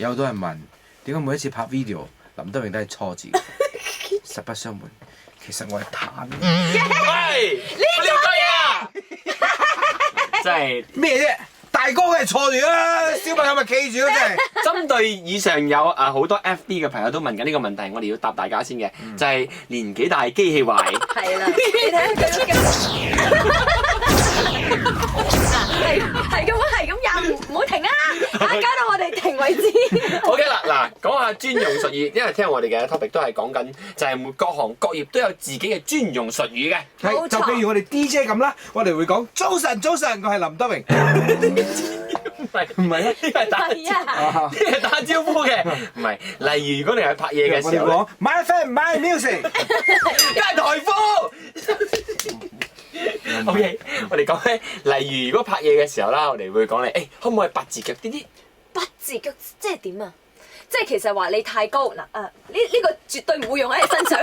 有好多人問點解每一次拍 video 林德榮都係錯字？實不相瞞，其實我係彈。喂，呢個啊，真係咩啫？大哥嘅係錯住啦，小朋友咪企住咯，真係。針對以上有好多 FB 嘅朋友都問緊呢個問題，我哋要答大家先嘅，就係年紀大機器壞。係啦，你睇下佢都係咁又唔好停啊！搞到我哋停為止。 OK 啦，嗱，講下專用術語，因為聽我哋嘅 topic 都係講緊，就係各行各業都有自己嘅專用術語嘅。係，就譬如我哋 DJ 咁啦，我哋會講早晨，早晨，我係林德榮。唔係呢個係打呢個係打招呼嘅，唔係。例如如果你係拍嘢嘅時候咧，我哋講 My friend, my music，梗係台夫。OK， 我哋講咧，例如如果拍嘢嘅時候啦，我哋會講你，可唔可以八字腳啲啲？八字腳即係點啊？即係其實話你太高嗱，呢個絕對唔會用喺你身上。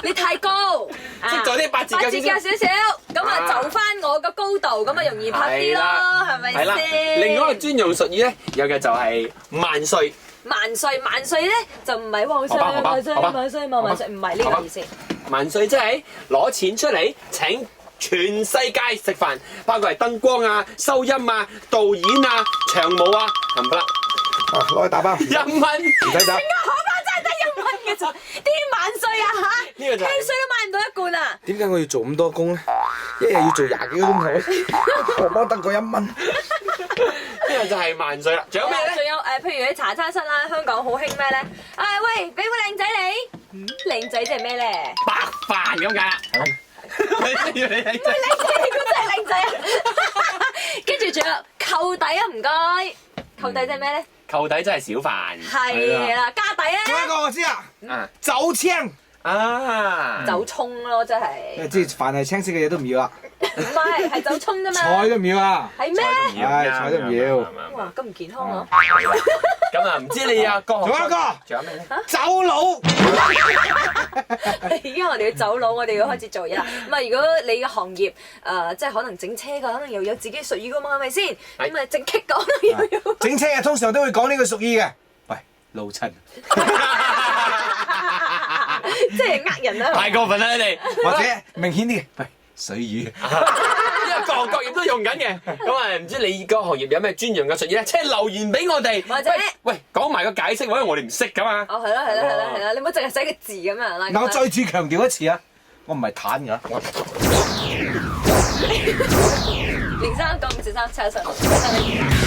你太高，即係做啲八字腳八字腳少少，咁啊就翻我個高度，咁啊容易拍啲咯，係咪係啦，先？另外一個專用術語咧，有嘅就係萬歲。萬歲咧就唔係旺歲，萬歲，唔係呢個意思。萬歲即係攞錢出嚟請全世界食飯，包括係燈光啊、收音啊、導演啊、場務啊，冚唪唥。攞去打包。1蚊，唔使打。點解荷包真係得1蚊嘅咋？啲萬歲啊嚇呢個就係，K 水都買唔到一罐啊！點解我要做咁多工咧？一日要做20幾個鐘頭，荷包得個1蚊。呢個就係萬歲啦。仲有咩咧？仲有譬如喺茶餐室啦，香港好興咩咧？喂，俾個靚仔你，靚仔即係咩咧？白飯咁解啦。喂，靚仔，你估真係靚仔啊？跟住仲有扣底啊，唔該，扣底即係咩咧？扣底真係小飯。係啦，加底啊！仲有一個我知啊，啊走青。啊！走葱咯，真係。即係凡係青色嘅嘢都唔要啦，唔係走葱啫嘛。菜都唔要啊。係咩？係菜都唔要。哇，咁唔健康啊！咁啊，唔知你啊，各行仲有一個，仲有咩咧？走佬。而家我哋要走佬，我哋要開始做嘢啦。咁啊，如果你嘅行業即係可能整車嘅，可能又有自己術語噶嘛，係咪先？咁啊，正棘講都要。整車啊，通常都會講呢個俗語嘅。喂，老親。即係呃人啦。太過分啦你哋！或者明顯啲嘅，喂，水魚。因為各行各業都用緊嘅，咁啊唔知你個行業有咩專用嘅術語咧？請留言俾我哋，或者喂講埋個解釋，因為我哋唔識噶嘛。哦，係啦，你唔好淨係寫個字咁樣啦。嗱，我再次強調一次啊，我唔係攤㗎。連生講唔小心，車上。